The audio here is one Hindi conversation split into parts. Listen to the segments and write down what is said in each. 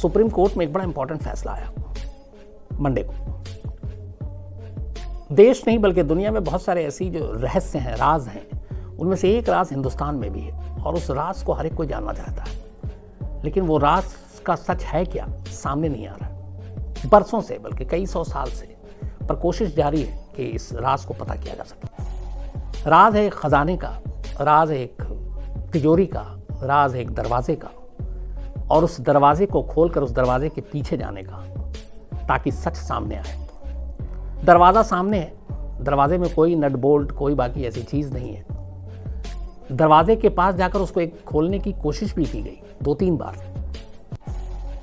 सुप्रीम कोर्ट में एक बड़ा इंपॉर्टेंट फैसला आया मंडे को। देश नहीं बल्कि दुनिया में बहुत सारे ऐसी जो रहस्य हैं, राज हैं, उनमें से एक राज हिंदुस्तान में भी है और उस राज को हर एक कोई जानना चाहता है, लेकिन वो राज का सच है क्या सामने नहीं आ रहा। बरसों से बल्कि कई सौ साल से पर कोशिश जारी है कि इस राज को पता किया जा सके। राज है एक खजाने का, राज है एक तिजोरी का, राज है एक दरवाजे का, और उस दरवाजे को खोलकर उस दरवाजे के पीछे जाने का, ताकि सच सामने आए। दरवाज़ा सामने है, दरवाजे में कोई नट बोल्ट, कोई बाकी ऐसी चीज़ नहीं है। दरवाजे के पास जाकर उसको एक खोलने की कोशिश भी की गई 2-3 बार,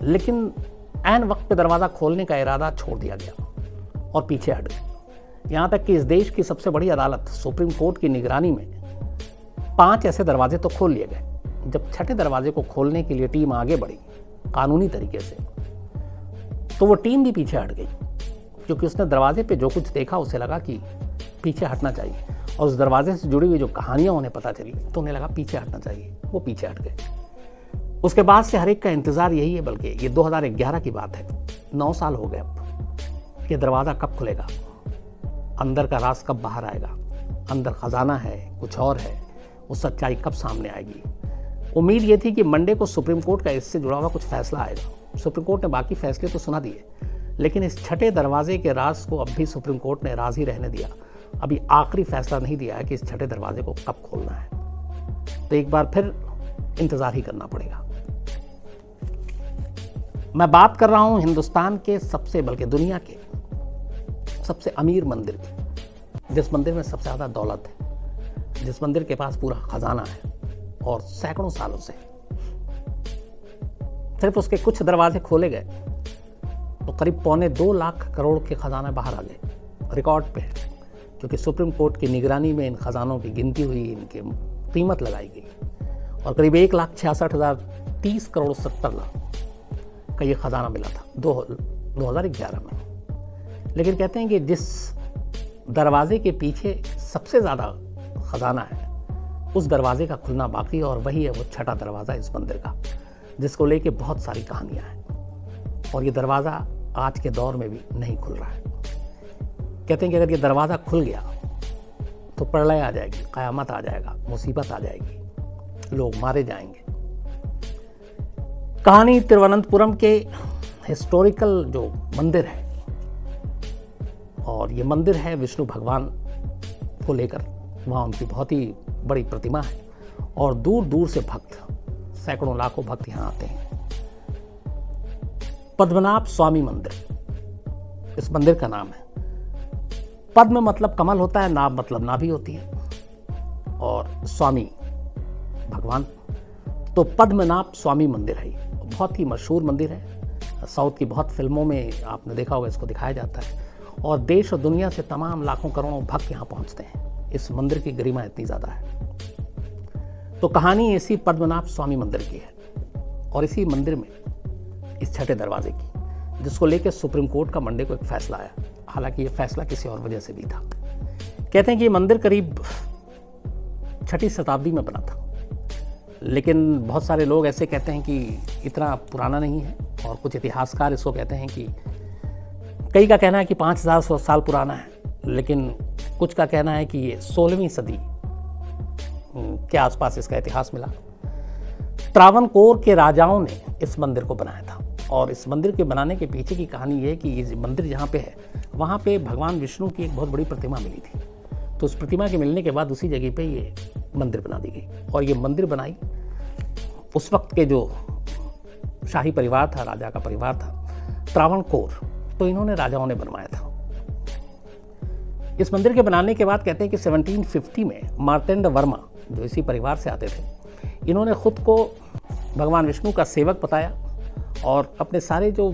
लेकिन ऐन वक्त पे दरवाज़ा खोलने का इरादा छोड़ दिया गया और पीछे हट गए। यहाँ तक कि इस देश की सबसे बड़ी अदालत सुप्रीम कोर्ट की निगरानी में 5 ऐसे दरवाजे तो खोल लिए गए। जब छठे दरवाजे को खोलने के लिए टीम आगे बढ़ी कानूनी तरीके से, तो वो टीम भी पीछे हट गई, क्योंकि उसने दरवाजे पे जो कुछ देखा उसे लगा कि पीछे हटना चाहिए, और उस दरवाजे से जुड़ी हुई जो कहानियां उन्हें पता चली तो उन्हें लगा पीछे हटना चाहिए, वो पीछे हट गए। उसके बाद से हर एक का इंतज़ार यही है, बल्कि ये 2011 की बात है, 9 साल हो गए अब, ये दरवाज़ा कब खुलेगा, अंदर का राज कब बाहर आएगा, अंदर खजाना है कुछ और है, वो सच्चाई कब सामने आएगी। उम्मीद ये थी कि मंडे को सुप्रीम कोर्ट का इससे जुड़ा हुआ कुछ फैसला आएगा। सुप्रीम कोर्ट ने बाकी फैसले तो सुना दिए, लेकिन इस छठे दरवाजे के राज को अब भी सुप्रीम कोर्ट ने राज ही रहने दिया। अभी आखिरी फैसला नहीं दिया है कि इस छठे दरवाजे को कब खोलना है, तो एक बार फिर इंतजार ही करना पड़ेगा। मैं बात कर रहा हूं हिंदुस्तान के सबसे, बल्कि दुनिया के सबसे अमीर मंदिर की, जिस मंदिर में सबसे ज़्यादा दौलत है, जिस मंदिर के पास पूरा खजाना है और सैकड़ों सालों से सिर्फ उसके कुछ दरवाजे खोले गए तो करीब 2.25 लाख करोड़ के खजाना बाहर आ गए। रिकॉर्ड पे है, क्योंकि सुप्रीम कोर्ट की निगरानी में इन खजानों की गिनती हुई, इनकी कीमत लगाई गई और करीब 1,66,030 करोड़ 70 लाख का ये खजाना मिला था 2011 में। लेकिन कहते हैं कि जिस दरवाजे के पीछे सबसे ज़्यादा खजाना है, उस दरवाजे का खुलना बाकी, और वही है वो छठा दरवाज़ा इस मंदिर का, जिसको लेके बहुत सारी कहानियाँ हैं। और ये दरवाज़ा आज के दौर में भी नहीं खुल रहा है। कहते हैं कि अगर ये दरवाज़ा खुल गया तो प्रलय आ जाएगी, क़यामत आ जाएगा, मुसीबत आ जाएगी, लोग मारे जाएंगे। कहानी तिरुवनंतपुरम के हिस्टोरिकल जो मंदिर है, और ये मंदिर है विष्णु भगवान को लेकर, वहाँ उनकी बहुत ही बड़ी प्रतिमा है और दूर दूर से भक्त, सैकड़ों लाखों भक्त यहाँ आते हैं। पद्मनाभ स्वामी मंदिर इस मंदिर का नाम है। पद्म मतलब कमल होता है, नाभ मतलब नाभि होती है, और स्वामी भगवान, तो पद्मनाभ स्वामी मंदिर है। बहुत ही मशहूर मंदिर है, साउथ की बहुत फिल्मों में आपने देखा होगा इसको दिखाया जाता है, और देश और दुनिया से तमाम लाखों करोड़ों भक्त यहाँ पहुँचते हैं। इस मंदिर की गरिमा इतनी ज़्यादा है। तो कहानी इसी पद्मनाभ स्वामी मंदिर की है, और इसी मंदिर में इस छठे दरवाजे की, जिसको लेकर सुप्रीम कोर्ट का मंडे को एक फैसला आया। हालांकि ये फैसला किसी और वजह से भी था। कहते हैं कि ये मंदिर करीब 6वीं शताब्दी में बना था, लेकिन बहुत सारे लोग ऐसे कहते हैं कि इतना पुराना नहीं है, और कुछ इतिहासकार इसको कहते हैं कि, कई का कहना है कि 5000 साल पुराना है, लेकिन कुछ का कहना है कि ये 16वीं सदी के आसपास इसका इतिहास मिला। त्रावणकोर के राजाओं ने इस मंदिर को बनाया था, और इस मंदिर के बनाने के पीछे की कहानी ये है कि ये मंदिर जहाँ पे है, वहाँ पे भगवान विष्णु की एक बहुत बड़ी प्रतिमा मिली थी। तो उस प्रतिमा के मिलने के बाद उसी जगह पे ये मंदिर बना दी गई, और ये मंदिर बनाई उस वक्त के जो शाही परिवार था, राजा का परिवार था त्रावणकोर, तो इन्होंने राजाओं ने बनवाया था। इस मंदिर के बनाने के बाद कहते हैं कि 1750 में मार्तंड वर्मा, जो इसी परिवार से आते थे, इन्होंने खुद को भगवान विष्णु का सेवक बताया, और अपने सारे जो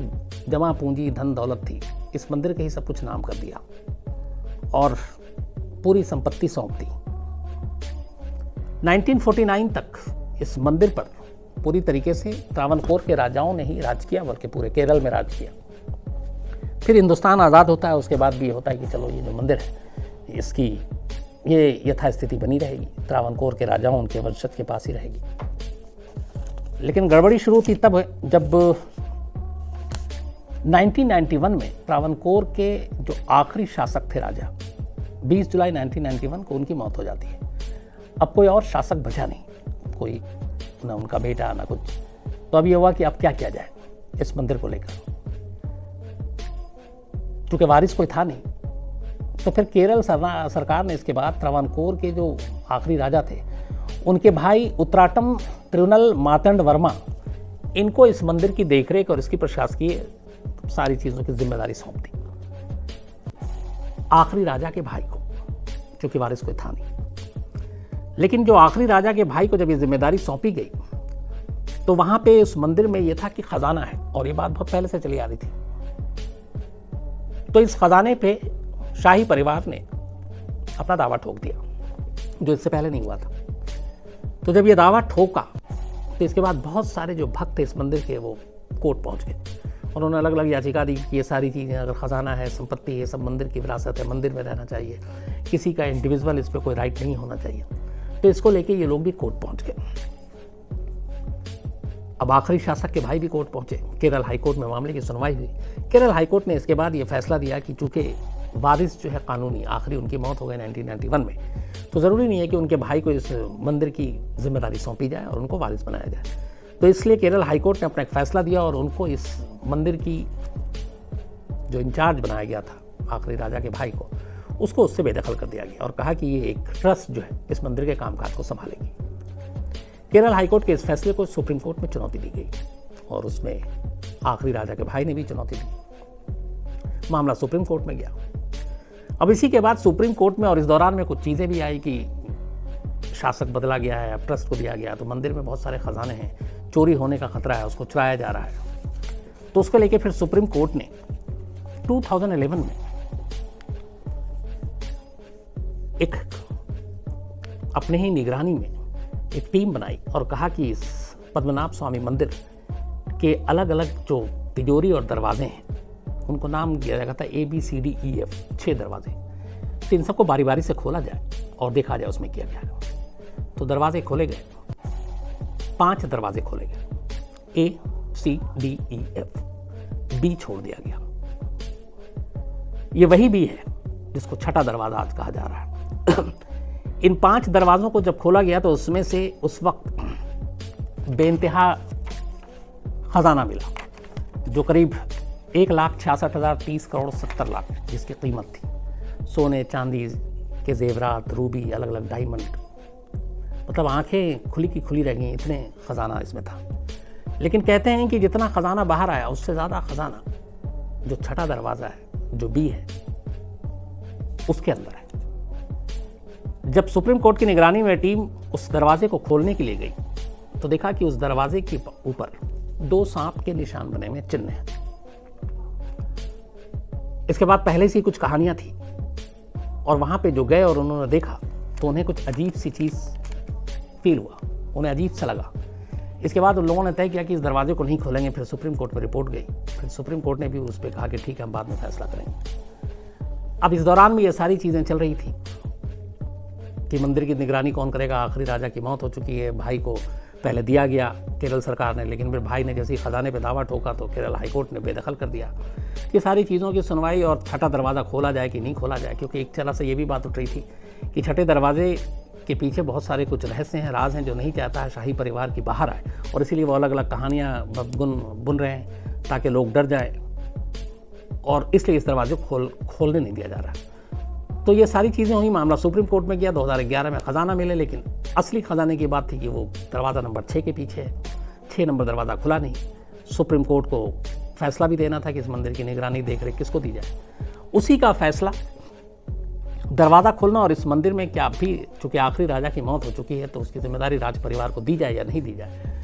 जमा पूंजी धन दौलत थी इस मंदिर के ही सब कुछ नाम कर दिया, और पूरी संपत्ति सौंप दी। 1949 तक इस मंदिर पर पूरी तरीके से त्रावणकोर के राजाओं ने ही राज किया, बल्कि पूरे केरल में राज किया। फिर हिंदुस्तान आज़ाद होता है, उसके बाद भी होता है कि चलो ये जो मंदिर है इसकी ये यथास्थिति बनी रहेगी, त्रावणकोर के राजाओं उनके वंशज के पास ही रहेगी। लेकिन गड़बड़ी शुरू थी तब जब 1991 में त्रावणकोर के जो आखिरी शासक थे राजा, 20 जुलाई 1991 को उनकी मौत हो जाती है। अब कोई और शासक बचा नहीं, कोई ना उनका बेटा ना कुछ। तो अब ये हुआ कि अब क्या किया जाए इस मंदिर को लेकर। चूंकि वारिस कोई था नहीं, तो फिर केरल सरकार ने इसके बाद त्रावणकोर के जो आखिरी राजा थे उनके भाई उत्तराटम तिरुनल मार्तंड वर्मा, इनको इस मंदिर की देखरेख और इसकी प्रशासकीय सारी चीज़ों की जिम्मेदारी सौंप दी आखिरी राजा के भाई को, क्योंकि वारिस कोई था नहीं। लेकिन जो आखिरी राजा के भाई को जब ये जिम्मेदारी सौंपी गई, तो वहां पे उस मंदिर में ये था कि खजाना है, और ये बात बहुत पहले से चली आ रही थी। तो इस खजाने पे शाही परिवार ने अपना दावा ठोक दिया, जो इससे पहले नहीं हुआ था। तो जब ये दावा ठोका, तो इसके बाद बहुत सारे जो भक्त थे इस मंदिर के, वो कोर्ट पहुंच गए। उन्होंने अलग अलग याचिका दी कि ये सारी चीज़ें, अगर खजाना है, संपत्ति है, सब मंदिर की विरासत है, मंदिर में रहना चाहिए, किसी का इंडिविजुअल इस पर कोई राइट नहीं होना चाहिए। तो इसको लेके ये लोग भी कोर्ट पहुंच गए। अब आखिरी शासक के भाई भी कोर्ट पहुंचे। केरल हाईकोर्ट में मामले की सुनवाई हुई। केरल हाईकोर्ट ने इसके बाद ये फैसला दिया कि चूंकि वारिस जो है कानूनी, आखिरी उनकी मौत हो गई 1991 में, तो ज़रूरी नहीं है कि उनके भाई को इस मंदिर की जिम्मेदारी सौंपी जाए और उनको वारिस बनाया जाए। तो इसलिए केरल हाईकोर्ट ने अपना एक फैसला दिया और उनको इस मंदिर की जो इंचार्ज बनाया गया था आखिरी राजा के भाई को, उसको उससे बेदखल कर दिया गया और कहा कि ये एक ट्रस्ट जो है इस मंदिर के कामकाज को संभालेगी। केरल हाईकोर्ट के इस फैसले को सुप्रीम कोर्ट में चुनौती दी गई और उसमें आखिरी राजा के भाई ने भी चुनौती दी। मामला सुप्रीम कोर्ट में गया। अब इसी के बाद सुप्रीम कोर्ट में और इस दौरान में कुछ चीज़ें भी आई कि शासक बदला गया है, अब ट्रस्ट को दिया गया, तो मंदिर में बहुत सारे खजाने हैं, चोरी होने का खतरा है, उसको चुराया जा रहा है। तो उसको लेके फिर सुप्रीम कोर्ट ने 2011 में एक अपने ही निगरानी में एक टीम बनाई और कहा कि इस पद्मनाभ स्वामी मंदिर के अलग अलग जो तिजोरी और दरवाजे हैं, उनको नाम दिया जाएगा था ABCDEF, 6 दरवाजे। तो इन सबको बारी बारी से खोला जाए और देखा जाए उसमें क्या क्या है। तो दरवाजे खोले गए, 5 दरवाजे खोले गए, ACDEF, B छोड़ दिया गया। ये वही B है जिसको छठा दरवाजा आज कहा जा रहा है। इन 5 दरवाजों को जब खोला गया तो उसमें से उस वक्त बेइंतहा खजाना मिला, जो करीब 1,66,030 करोड़ 70 लाख जिसकी कीमत थी। सोने चांदी के जेवरात, रूबी, अलग अलग डायमंड, मतलब आंखें खुली की खुली रह गई, इतने खजाना इसमें था। लेकिन कहते हैं कि जितना खजाना बाहर आया उससे ज़्यादा खजाना जो छठा दरवाज़ा है, जो B है, उसके अंदर है। जब सुप्रीम कोर्ट की निगरानी में टीम उस दरवाजे को खोलने के लिए गई तो देखा कि उस दरवाजे के ऊपर 2 सांप के निशान बने हुए चिन्ह हैं। इसके बाद पहले से ही कुछ कहानियां थी और वहां पे जो गए और उन्होंने देखा तो उन्हें कुछ अजीब सी चीज़ फील हुआ, उन्हें अजीब सा लगा। इसके बाद उन लोगों ने तय किया कि इस दरवाजे को नहीं खोलेंगे। फिर सुप्रीम कोर्ट में रिपोर्ट गई, फिर सुप्रीम कोर्ट ने भी उस पर कहा कि ठीक है, हम बाद में फैसला करेंगे। अब इस दौरान में ये सारी चीज़ें चल रही थी कि मंदिर की निगरानी कौन करेगा। आखिरी राजा की मौत हो चुकी है, भाई को पहले दिया गया केरल सरकार ने, लेकिन फिर भाई ने जैसे ही खजाने पे दावा ठोका तो केरल हाईकोर्ट ने बेदखल कर दिया। ये सारी चीज़ों की सुनवाई और छठा दरवाज़ा खोला जाए कि नहीं खोला जाए, क्योंकि एक तरह से ये भी बात उठ रही थी कि छठे दरवाजे के पीछे बहुत सारे कुछ रहस्य हैं, राज हैं, जो नहीं चाहता है शाही परिवार की बाहर आए, और इसीलिए वो अलग अलग कहानियाँ बुन रहे हैं ताकि लोग डर जाए, और इसलिए इस दरवाजे को खोलने नहीं दिया जा रहा। तो ये सारी चीज़ें हुई, मामला सुप्रीम कोर्ट में गया। 2011 में खजाना मिले, लेकिन असली खजाने की बात थी कि वो दरवाज़ा नंबर 6 के पीछे है। 6 नंबर दरवाज़ा खुला नहीं। सुप्रीम कोर्ट को फैसला भी देना था कि इस मंदिर की निगरानी देख रेख किसको दी जाए। उसी का फैसला दरवाज़ा खोलना और इस मंदिर में क्या भी, चूँकि आखिरी राजा की मौत हो चुकी है तो उसकी जिम्मेदारी राज परिवार को दी जाए या नहीं दी जाए।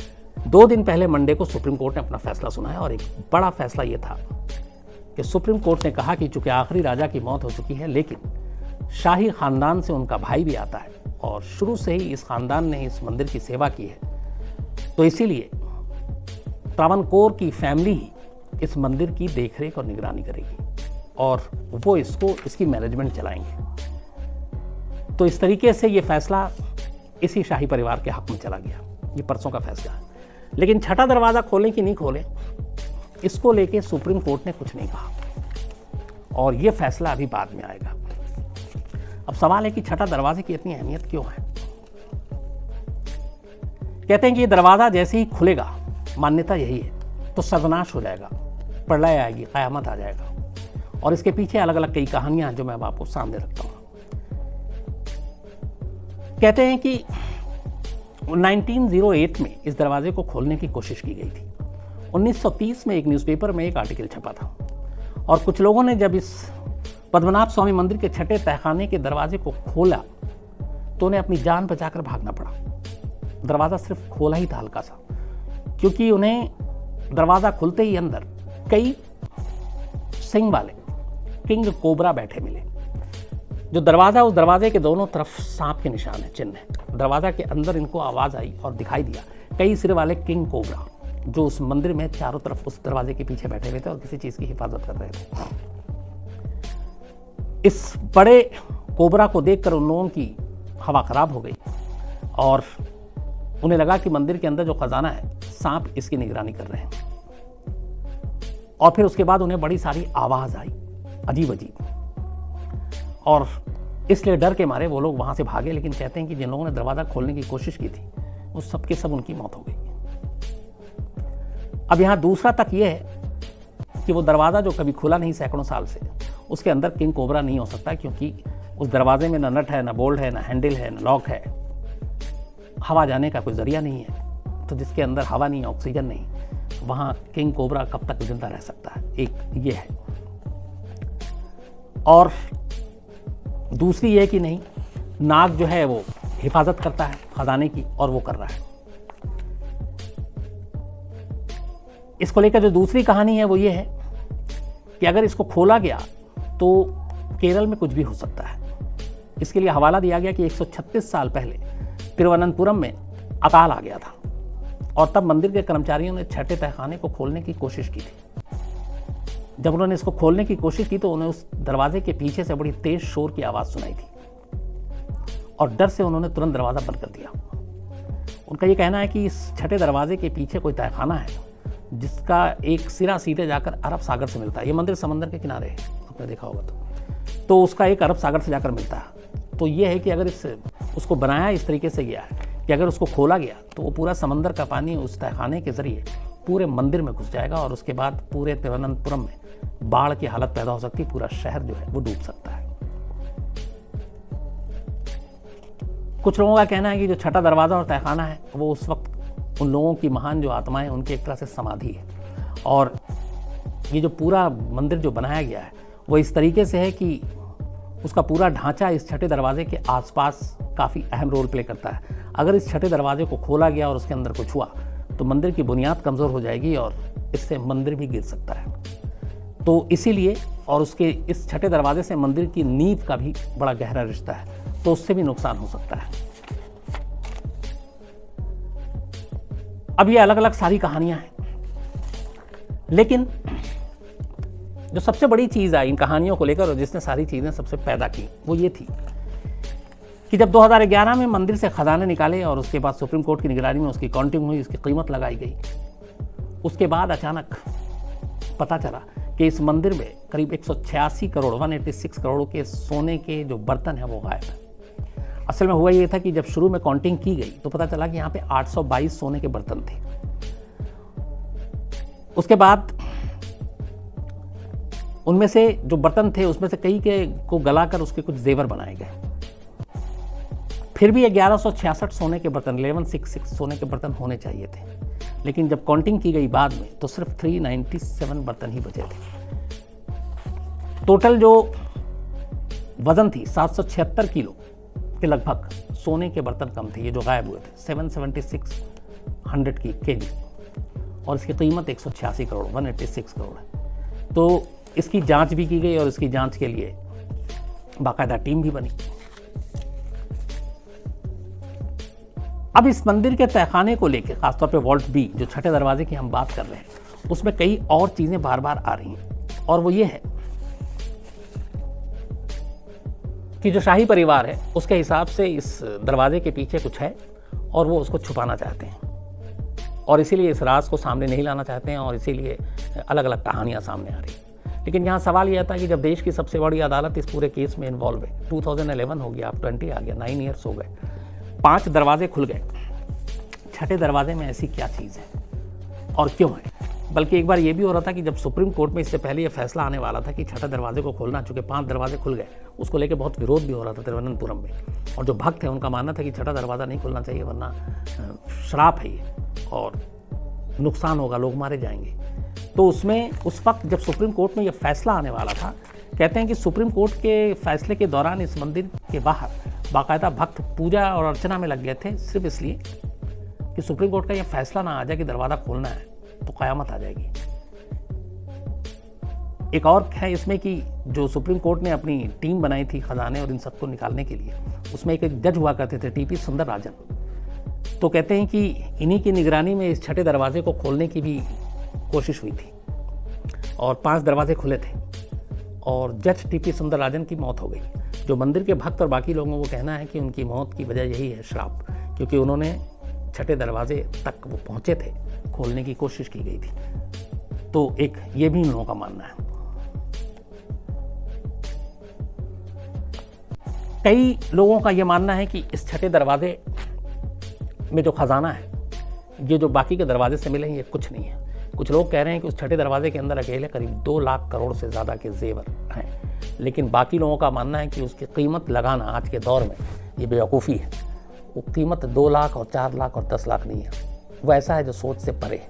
2 दिन पहले मंडे को सुप्रीम कोर्ट ने अपना फैसला सुनाया और एक बड़ा फैसला ये था कि सुप्रीम कोर्ट ने कहा कि चूँकि आखिरी राजा की मौत हो चुकी है, लेकिन शाही खानदान से उनका भाई भी आता है और शुरू से ही इस खानदान ने इस मंदिर की सेवा की है, तो इसीलिए त्रावणकोर की फैमिली ही इस मंदिर की देखरेख और निगरानी करेगी और वो इसकी मैनेजमेंट चलाएंगे। तो इस तरीके से ये फैसला इसी शाही परिवार के हक में चला गया। ये परसों का फैसला है। लेकिन छठा दरवाज़ा खोलें कि नहीं खोलें, इसको लेके सुप्रीम कोर्ट ने कुछ नहीं कहा और ये फैसला अभी बाद में आएगा। अब सवाल है कि छठा दरवाजे की इतनी अहमियत क्यों है। कहते हैं कि ये दरवाजा जैसे ही खुलेगा, मान्यता यही है, तो सर्वनाश हो जाएगा, प्रलय आएगी, कयामत आ जाएगा। और इसके पीछे अलग अलग कई कहानियां हैं जो मैं अब आपको सामने रखता हूं। कहते हैं कि 1908 में इस दरवाजे को खोलने की कोशिश की गई थी। 1930 में एक न्यूज़पेपर में एक आर्टिकल छपा था और कुछ लोगों ने जब इस पद्मनाभ स्वामी मंदिर के छठे तहखाने के दरवाजे को खोला तो उन्हें अपनी जान बचाकर भागना पड़ा। दरवाज़ा सिर्फ खोला ही था हल्का सा, क्योंकि उन्हें दरवाज़ा खुलते ही अंदर कई सिंग वाले किंग कोबरा बैठे मिले। जो दरवाज़ा, उस दरवाजे के दोनों तरफ सांप के निशान है, चिन्ह है। दरवाज़ा के अंदर इनको आवाज़ आई और दिखाई दिया कई सिर वाले किंग कोबरा जो उस मंदिर में चारों तरफ उस दरवाजे के पीछे बैठे हुए थे और किसी चीज़ की हिफाजत कर रहे थे। इस बड़े कोबरा को देखकर उन लोगों की हवा खराब हो गई और उन्हें लगा कि मंदिर के अंदर जो खजाना है, सांप इसकी निगरानी कर रहे हैं। और फिर उसके बाद उन्हें बड़ी सारी आवाज़ आई, अजीब अजीब, और इसलिए डर के मारे वो लोग वहां से भागे। लेकिन कहते हैं कि जिन लोगों ने दरवाज़ा खोलने की कोशिश की थी उस सब के सब उनकी मौत हो गई। अब यहाँ दूसरा तक ये है कि वो दरवाज़ा जो कभी खुला नहीं सैकड़ों साल से, उसके अंदर किंग कोबरा नहीं हो सकता, क्योंकि उस दरवाजे में ना नट है, ना बोल्ट है, ना हैंडल है, ना लॉक है, हवा जाने का कोई जरिया नहीं है। तो जिसके अंदर हवा नहीं, ऑक्सीजन नहीं, वहाँ किंग कोबरा कब तक जिंदा रह सकता है? एक ये है। और दूसरी ये कि नहीं, नाग जो है वो हिफाजत करता है खजाने की और वो कर रहा है। इसको लेकर जो दूसरी कहानी है वो ये है कि अगर इसको खोला गया तो केरल में कुछ भी हो सकता है। इसके लिए हवाला दिया गया कि 136 साल पहले तिरुवनंतपुरम में अकाल आ गया था और तब मंदिर के कर्मचारियों ने छठे तहखाने को खोलने की कोशिश की थी। जब उन्होंने इसको खोलने की कोशिश की तो उन्हें उस दरवाजे के पीछे से बड़ी तेज शोर की आवाज़ सुनाई थी और डर से उन्होंने तुरंत दरवाज़ा बंद कर दिया। उनका ये कहना है कि इस छठे दरवाजे के पीछे कोई तहखाना है जिसका एक सिरा सीधे जाकर अरब सागर से मिलता है। ये मंदिर समंदर के किनारे है, आपने देखा होगा तो उसका एक अरब सागर से जाकर मिलता है। तो ये है कि अगर उसको बनाया इस तरीके से गया है कि अगर उसको खोला गया तो वो पूरा समंदर का पानी उस तहखाने के जरिए पूरे मंदिर में घुस जाएगा और उसके बाद पूरे तिरुवनंतपुरम में बाढ़ की हालत पैदा हो सकती है, पूरा शहर जो है वो डूब सकता है। कुछ लोगों का कहना है कि जो छठा दरवाज़ा और तहखाना है वो उस वक्त उन लोगों की महान जो आत्माएं, उनकी एक तरह से समाधि है। और ये जो पूरा मंदिर जो बनाया गया है वो इस तरीके से है कि उसका पूरा ढांचा इस छठे दरवाजे के आसपास काफ़ी अहम रोल प्ले करता है। अगर इस छठे दरवाजे को खोला गया और उसके अंदर कुछ हुआ तो मंदिर की बुनियाद कमज़ोर हो जाएगी और इससे मंदिर भी गिर सकता है। तो इसीलिए, और उसके इस छठे दरवाजे से मंदिर की नींव का भी बड़ा गहरा रिश्ता है, तो उससे भी नुकसान हो सकता है। अब ये अलग अलग सारी कहानियां हैं, लेकिन जो सबसे बड़ी चीज़ आई इन कहानियों को लेकर और जिसने सारी चीज़ें सबसे पैदा की वो ये थी कि जब 2011 में मंदिर से खजाने निकाले और उसके बाद सुप्रीम कोर्ट की निगरानी में उसकी काउंटिंग हुई, उसकी कीमत लगाई गई, उसके बाद अचानक पता चला कि इस मंदिर में करीब 186 करोड़ 186 करोड़ के सोने के जो बर्तन हैं वो गायब है। असल में हुआ ये था कि जब शुरू में काउंटिंग की गई तो पता चला कि यहाँ पे 822 सोने के बर्तन थे। उसके बाद उनमें से जो बर्तन थे उसमें से कई के को गलाकर उसके कुछ जेवर बनाए गए। फिर भी 1166 सोने के बर्तन, 1166 सोने के बर्तन होने चाहिए थे, लेकिन जब काउंटिंग की गई बाद में तो सिर्फ 397 बर्तन ही बचे थे। टोटल जो वजन थी 776 किलो के लगभग सोने के बर्तन कम थे, ये जो गायब हुए थे 776 की केजी, और इसकी कीमत 186 करोड़ 186 करोड़ है। तो इसकी जांच भी की गई और इसकी जांच के लिए बाकायदा टीम भी बनी। अब इस मंदिर के तहखाने को लेकर, खासतौर पे वॉल्ट बी जो छठे दरवाजे की हम बात कर रहे हैं, उसमें कई और चीजें बार बार आ रही हैं, और वो ये है कि जो शाही परिवार है उसके हिसाब से इस दरवाजे के पीछे कुछ है और वो उसको छुपाना चाहते हैं। और इसीलिए इस राज को सामने नहीं लाना चाहते हैं और इसीलिए अलग अलग कहानियाँ सामने आ रही हैं। लेकिन यहाँ सवाल यह था कि जब देश की सबसे बड़ी अदालत इस पूरे केस में इन्वॉल्व है, 2011 हो गया, अब 20 आ गया, 9 ईयर्स हो गए, 5 दरवाजे खुल गए, 6ठे दरवाजे में ऐसी क्या चीज़ है और क्यों है? बल्कि एक बार ये भी हो रहा था कि जब सुप्रीम कोर्ट में इससे पहले ये फैसला आने वाला था कि 6ठे दरवाजे को खोलना, चूँकि 5 दरवाजे खुल गए, उसको लेकर बहुत विरोध भी हो रहा था तिरुवनंतपुरम में। और जो भक्त हैं उनका मानना था कि 6ठा दरवाज़ा नहीं खुलना चाहिए वरना श्राप है ये और नुकसान होगा, लोग मारे जाएंगे। तो उसमें उस वक्त जब सुप्रीम कोर्ट में ये फैसला आने वाला था, कहते हैं कि सुप्रीम कोर्ट के फैसले के दौरान इस मंदिर के बाहर बाकायदा भक्त पूजा और अर्चना में लग गए थे, सिर्फ इसलिए कि सुप्रीम कोर्ट का ये फैसला ना आ जाए कि दरवाज़ा खोलना है तो क़यामत आ जाएगी। एक और है इसमें कि जो सुप्रीम कोर्ट ने अपनी टीम बनाई थी खजाने और इन सबको निकालने के लिए, उसमें एक जज हुआ करते थे टीपी सुंदरराजन। तो कहते हैं कि इन्हीं की निगरानी में इस 6ठे दरवाजे को खोलने की भी कोशिश हुई थी और 5 दरवाजे खुले थे और जज टीपी सुंदरराजन की मौत हो गई। जो मंदिर के भक्त और बाकी लोगों को कहना है कि उनकी मौत की वजह यही है, श्राप, क्योंकि उन्होंने 6ठे दरवाजे तक वो पहुंचे थे, खोलने की कोशिश की गई थी। तो एक ये भी इन लोगों का मानना है। कई लोगों का ये मानना है कि इस 6ठे दरवाजे में जो खजाना है, ये जो बाकी के दरवाजे से मिले हैं, ये कुछ नहीं है। कुछ लोग कह रहे हैं कि उस 6ठे दरवाजे के अंदर अकेले करीब 2 लाख करोड़ से ज़्यादा के जेवर हैं, लेकिन बाकी लोगों का मानना है कि उसकी कीमत लगाना आज के दौर में ये बेवकूफ़ी है। वो कीमत 2 लाख और 4 लाख और 10 लाख नहीं है, वो ऐसा है जो सोच से परे है।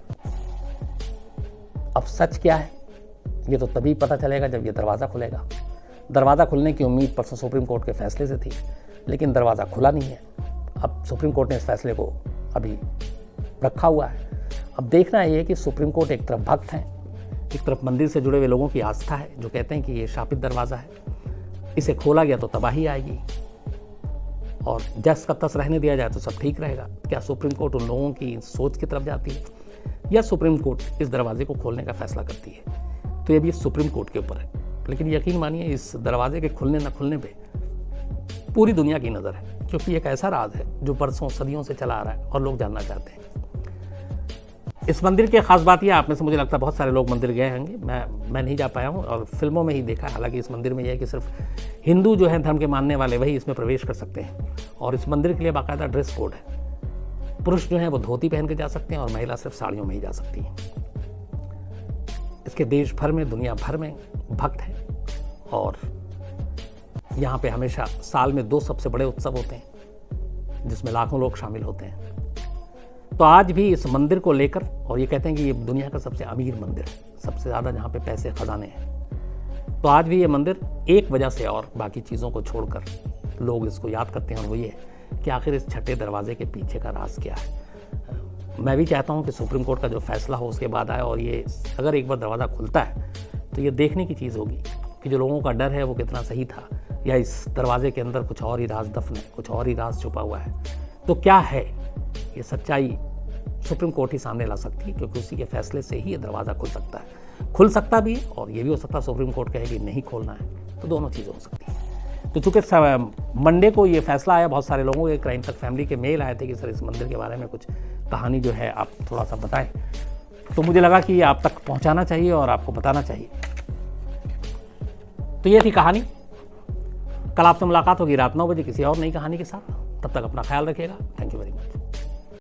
अब सच क्या है ये तो तभी पता चलेगा जब ये दरवाज़ा खुलेगा। दरवाज़ा खुलने की उम्मीद परसों सुप्रीम कोर्ट के फैसले से थी, लेकिन दरवाज़ा खुला नहीं है। अब सुप्रीम कोर्ट ने इस फैसले को अभी रखा हुआ है। अब देखना ये है कि सुप्रीम कोर्ट एक तरफ भक्त हैं, एक तरफ मंदिर से जुड़े हुए लोगों की आस्था है जो कहते हैं कि ये शापित दरवाज़ा है, इसे खोला गया तो तबाही आएगी और जस का तस रहने दिया जाए तो सब ठीक रहेगा। क्या सुप्रीम कोर्ट उन लोगों की सोच की तरफ जाती है या सुप्रीम कोर्ट इस दरवाजे को खोलने का फैसला करती है? तो ये भी सुप्रीम कोर्ट के ऊपर है। लेकिन यकीन मानिए इस दरवाजे के खुलने न खुलने पे पूरी दुनिया की नज़र है, क्योंकि एक ऐसा राज है जो बरसों सदियों से चला आ रहा है और लोग जानना चाहते हैं। इस मंदिर की खास बात यह, आप में से मुझे लगता है बहुत सारे लोग मंदिर गए होंगे, मैं नहीं जा पाया हूँ और फिल्मों में ही देखा। हालांकि इस मंदिर में यह है कि सिर्फ हिंदू जो है धर्म के मानने वाले वही इसमें प्रवेश कर सकते हैं और इस मंदिर के लिए बाकायदा ड्रेस कोड है। पुरुष जो है वो धोती पहन के जा सकते हैं और महिला सिर्फ साड़ियों में ही जा सकती है। इसके देश भर में, दुनिया भर में भक्त हैं और यहाँ पे हमेशा साल में 2 सबसे बड़े उत्सव होते हैं जिसमें लाखों लोग शामिल होते हैं। तो आज भी इस मंदिर को लेकर, और ये कहते हैं कि ये दुनिया का सबसे अमीर मंदिर है, सबसे ज़्यादा जहाँ पे पैसे खजाने हैं, तो आज भी ये मंदिर एक वजह से और बाकी चीज़ों को छोड़कर लोग इसको याद करते हैं और वो ये है कि आखिर इस 6ठे दरवाजे के पीछे का राज क्या है। मैं भी चाहता हूँ कि सुप्रीम कोर्ट का जो फैसला हो उसके बाद आए और ये अगर एक बार दरवाज़ा खुलता है तो ये देखने की चीज़ होगी कि जो लोगों का डर है वो कितना सही था या इस दरवाजे के अंदर कुछ और ही राज दफन है, कुछ और ही राज छुपा हुआ है। तो क्या है ये सच्चाई सुप्रीम कोर्ट ही सामने ला सकती है, क्योंकि उसी के फैसले से ही ये दरवाज़ा खुल सकता है। खुल सकता भी और ये भी हो सकता है सुप्रीम कोर्ट कहे कि नहीं खोलना है, तो दोनों चीज़ें हो सकती हैं। तो चूँकि मंडे को ये फैसला आया, बहुत सारे लोगों के क्राइम तक फैमिली के मेल आए थे कि सर इस मंदिर के बारे में कुछ कहानी जो है आप थोड़ा सा बताएं, तो मुझे लगा कि ये आप तक पहुँचाना चाहिए और आपको बताना चाहिए। तो ये थी कहानी। कल आपसे मुलाकात होगी रात 9 बजे किसी और नई कहानी के साथ। तब तक अपना ख्याल रखिएगा। Thank you very much.